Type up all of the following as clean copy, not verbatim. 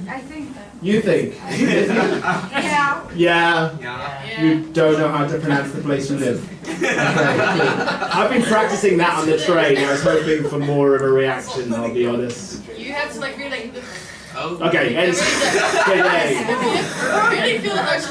I think that. You think? Yeah. Yeah. You don't know how to pronounce the place you live. Okay. I've been practicing that on the train. I was hoping for more of a reaction, I'll be honest. You have to like really like the. Okay, Really feel like.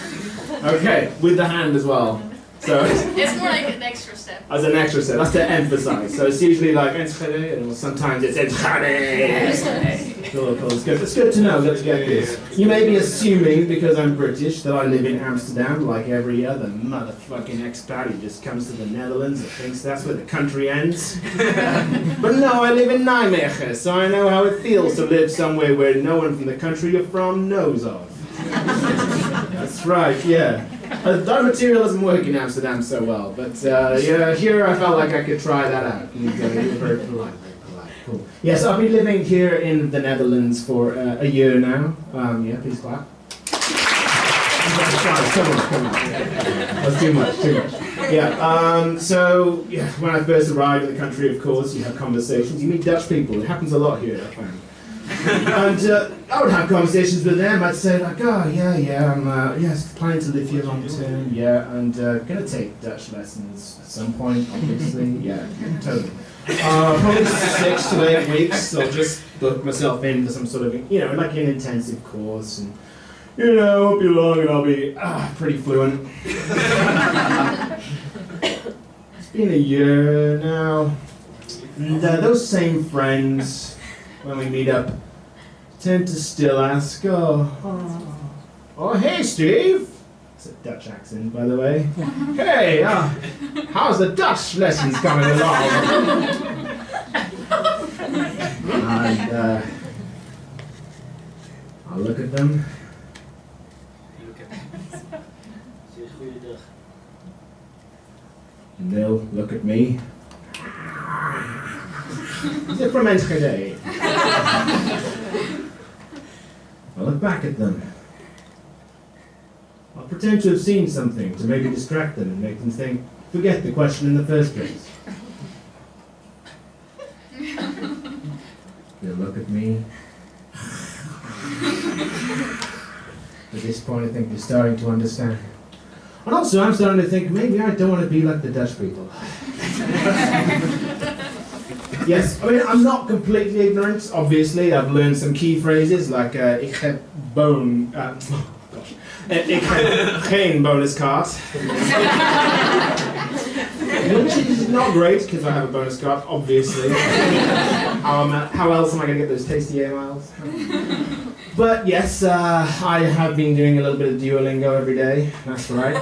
okay, with the hand as well. So it's more like an extra step. As an extra step, that's to emphasize. So it's usually like Enschede, and sometimes it's Enschede. Cool. It's good to know, good to get this. You may be assuming, because I'm British, that I live in Amsterdam like every other motherfucking expat who just comes to the Netherlands and thinks that's where the country ends. But no, I live in Nijmegen, so I know how it feels to live somewhere where no one from the country you're from knows of. That's right, yeah. That material doesn't work in Amsterdam so well, but yeah, here I felt like I could try that out. You were very polite. Cool. Yes, I've been living here in the Netherlands for a year now. Yeah, please clap. Come on. That's too much. Yeah, so yeah, when I first arrived in the country, of course, you have conversations. You meet Dutch people. It happens a lot here, I find. And I would have conversations with them. I'd say like, oh yeah, I'm planning to live here long term. Yeah, and gonna take Dutch lessons at some point, obviously. Yeah, totally. Probably 6 to 8 weeks. I'll just book myself into some sort of, like an intensive course, and won't be long, and I'll be pretty fluent. It's been a year now, and those same friends, when we meet up, tend to still ask, oh, hey, Steve. It's a Dutch accent, by the way. Hey, how's the Dutch lessons coming along? And I'll look at them. And they'll look at me. Is it from Enschede? I'll look back at them. I'll pretend to have seen something to maybe distract them and make them forget the question in the first place. They'll look at me. At this point, I think they're starting to understand. And also, I'm starting to think maybe I don't want to be like the Dutch people. Yes, I mean, I'm not completely ignorant, obviously. I've learned some key phrases like, ik heb ik heb geen bonuskaart. Which is not great, because I have a bonus card, obviously. How else am I going to get those tasty emails? But yes, I have been doing a little bit of Duolingo every day, that's right.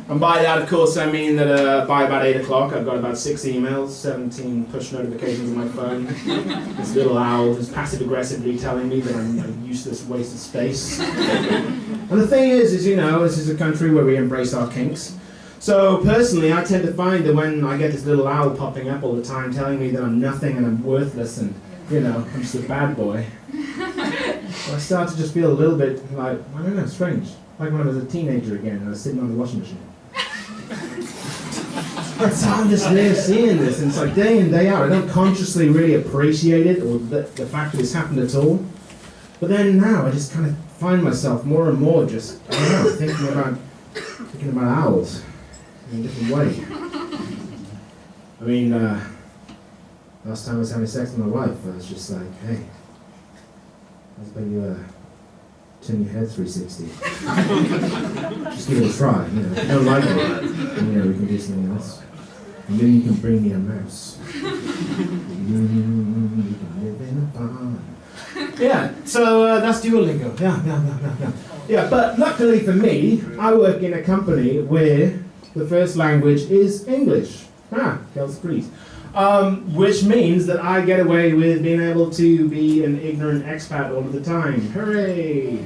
And by that, of course, I mean that by about 8 o'clock, I've got about 6 emails, 17 push notifications on my phone. This little owl is passive-aggressively telling me that I'm a useless waste of space. And the thing is, this is a country where we embrace our kinks. So personally, I tend to find that when I get this little owl popping up all the time telling me that I'm nothing and I'm worthless and, I'm just a bad boy, well, I start to just feel a little bit like, I don't know, strange. Like when I was a teenager again and I was sitting on the washing machine. So I'm just there seeing this, and it's like day in, day out. I don't consciously really appreciate it or the fact that it's happened at all. But then now I just kind of find myself more and more just, I don't know, thinking about owls in a different way. I mean, last time I was having sex with my wife, I was just like, hey, how's about you turn your head 360? Just give it a try, If you don't like it, then, we can do something else. And then you can bring me a mouse. You can live in a barn. Yeah, so that's Duolingo. Yeah, but luckily for me, I work in a company where the first language is English. Kels Crease. Which means that I get away with being able to be an ignorant expat all of the time. Hooray!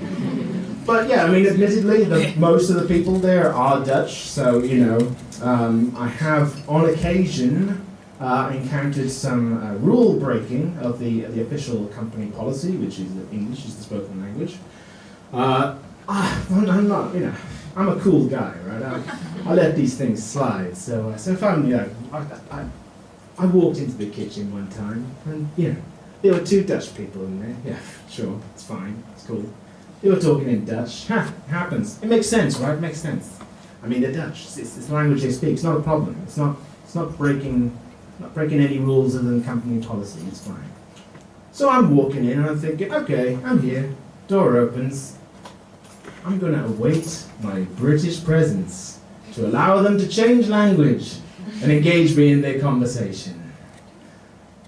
But yeah, I mean, admittedly, most of the people there are Dutch, so, I have, on occasion, encountered some rule breaking of the official company policy, which is that English is the spoken language. I'm not, I'm a cool guy, right? I let these things slide. So if I'm, I walked into the kitchen one time, and There were two Dutch people in there. Yeah, sure, it's fine, it's cool. They were talking in Dutch. Ha, it happens. It makes sense, right? It makes sense. I mean, they're Dutch. It's the language they speak. It's not a problem. It's not breaking any rules of the company policy. It's fine. So I'm walking in and I'm thinking, okay, I'm here. Door opens. I'm going to await my British presence to allow them to change language and engage me in their conversation.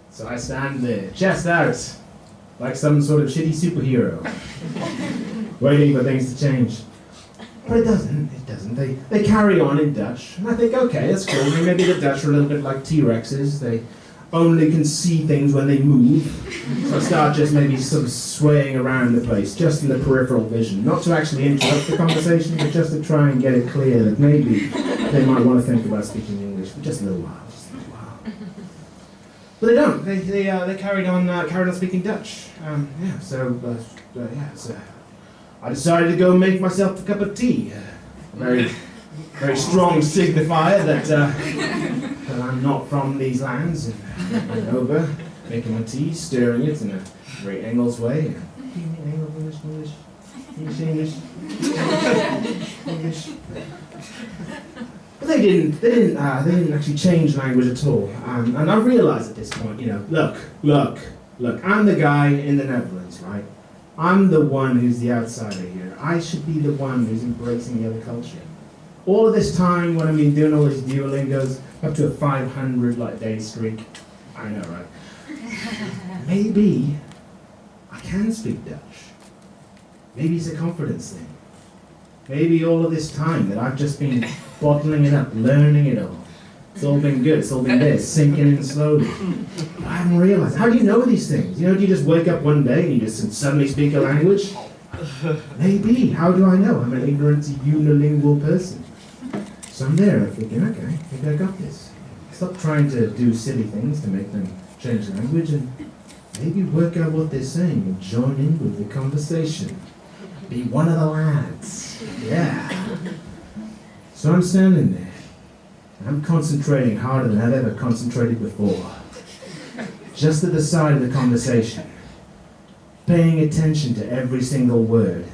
So I stand there, chest out, like some sort of shitty superhero, waiting for things to change. But it doesn't. They carry on in Dutch, and I think, okay, that's cool. Maybe the Dutch are a little bit like T-Rexes. They only can see things when they move. So I start just maybe sort of swaying around the place, just in the peripheral vision. Not to actually interrupt the conversation, but just to try and get it clear that maybe they might want to think about speaking English for just a little while. But they don't. They carried on speaking Dutch. So I decided to go make myself a cup of tea. A very strong signifier that I'm not from these lands. And I went over, making my tea, stirring it in a very Engels way. English. But they didn't actually change language at all. And I realised at this point, look, I'm the guy in the Netherlands, right? I'm the one who's the outsider here. I should be the one who's embracing the other culture. All of this time when I've been doing all these Duolingos, up to a 500 day streak. I know, right? Maybe I can speak Dutch. Maybe it's a confidence thing. Maybe all of this time that I've just been bottling it up, learning it all. It's all been good, it's all been there, sinking in slowly. But I haven't realized. How do you know these things? Do you just wake up one day and you just suddenly speak a language? Maybe. How do I know? I'm an ignorant, unilingual person. So I'm there thinking, okay, maybe I got this. Stop trying to do silly things to make them change language and maybe work out what they're saying and join in with the conversation. Be one of the lads. Yeah. So I'm standing there. I'm concentrating harder than I've ever concentrated before. Just at the side of the conversation. Paying attention to every single word.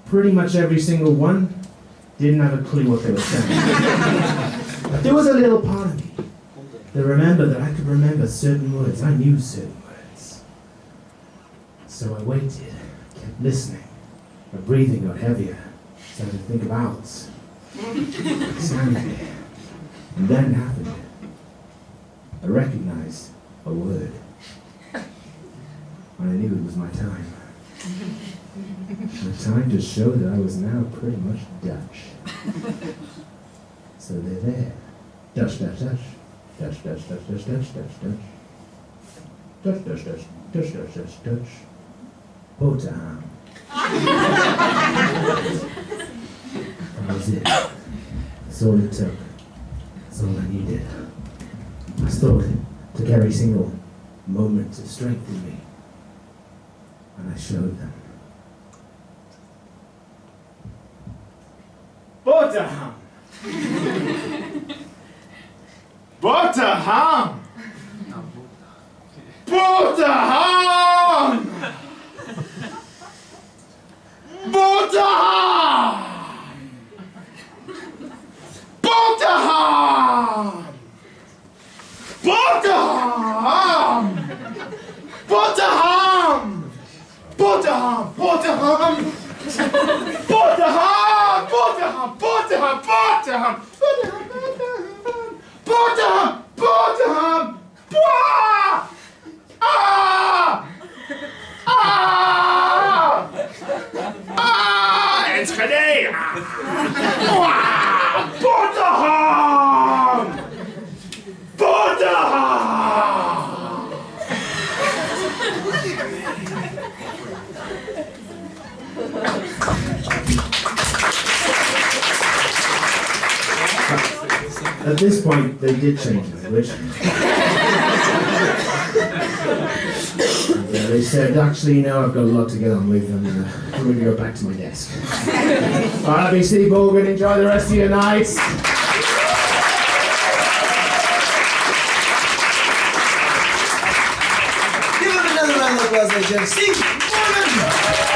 Pretty much every single one didn't have a clue what they were saying. But there was a little part of me that remembered that I could remember certain words. I knew certain words. So I waited, kept listening. My breathing got heavier. Started to think of vowels. Standing there. And then it happened. I recognized a word. And I knew it was my time. My time to show that I was now pretty much Dutch. So they're there. Dutch, Dutch, Dutch. Dutch, Dutch, Dutch, Dutch, Dutch, Dutch, Dutch. Dutch, Dutch, Dutch, Dutch, Dutch, Dutch, Dutch. Boterham. That was it. That's all it took. That's all I needed. I thought took every single moment of strength in me. And I showed them. Boterham! Boterham! Boterham! Boterham! Boterham! Boterham! Boterham! Boterham! Boterham! Boterham! Boterham! Boterham! Boterham! Boterham! Boterham! Boah! Ah! Ah! Ah! Enschede! Boah! Boterham! Boterham! At this point, they did change language. They said, actually, no, I've got a lot to get on with, and I'm going to go back to my desk. All right, be Steve Morgan. Enjoy the rest of your night. Give Roswell's agent, Steve Morgan.